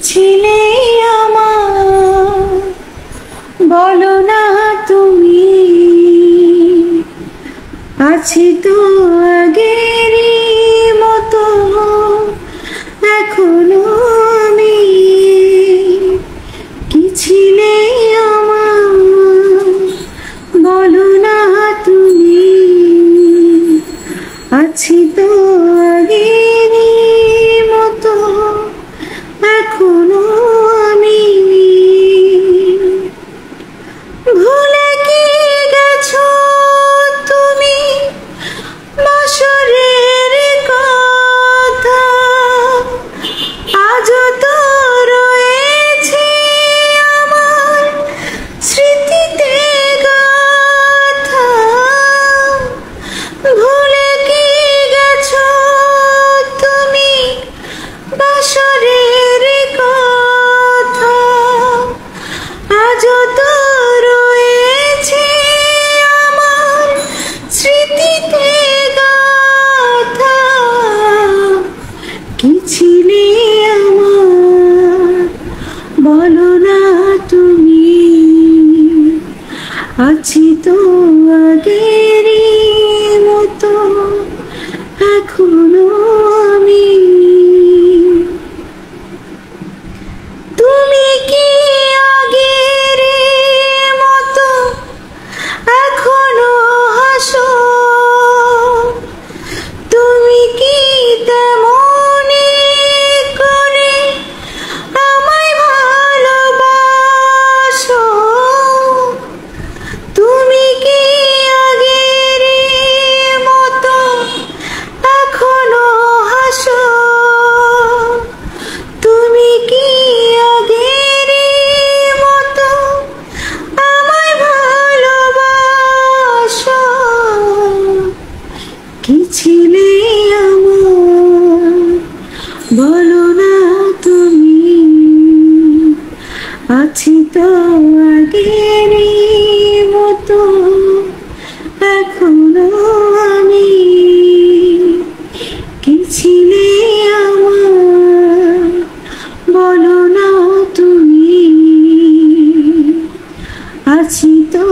ছিলে আমার বলো না তুমি, আছি তো আগেরই মতো এখনো আমি। কি ছিলে আমার বলো না তুমি, আছি তো আগেরই মতো এখনো আমি। ভুলে কি গেছো তুমি বাসরের কথা, আজও তো রয়েছে আমার স্মৃতিতে গাথা। ভুলে কি গেছো তুমি বাসরের কথা, আজও তো রয়েছে আমার স্মৃতিতে গাথা। কি ছিলে আমার বলো না তুমি, আছি তো আগেরই মতো এখনো আমি। তুমি কি আগের মতো এখনো হাসো, তুমি কি তেমনি করে আমায় ভালোবাসো। তুমি কি আগের মতো এখনো হাসো, তুমি কি আগের মতো আমায় ভালোবাসো। কি ছিলে আমার বলো না তুমি, আছি তো আগেরই মতো এখনো আমি। কি ছিলে আমার বলো না তুমি, আছি তো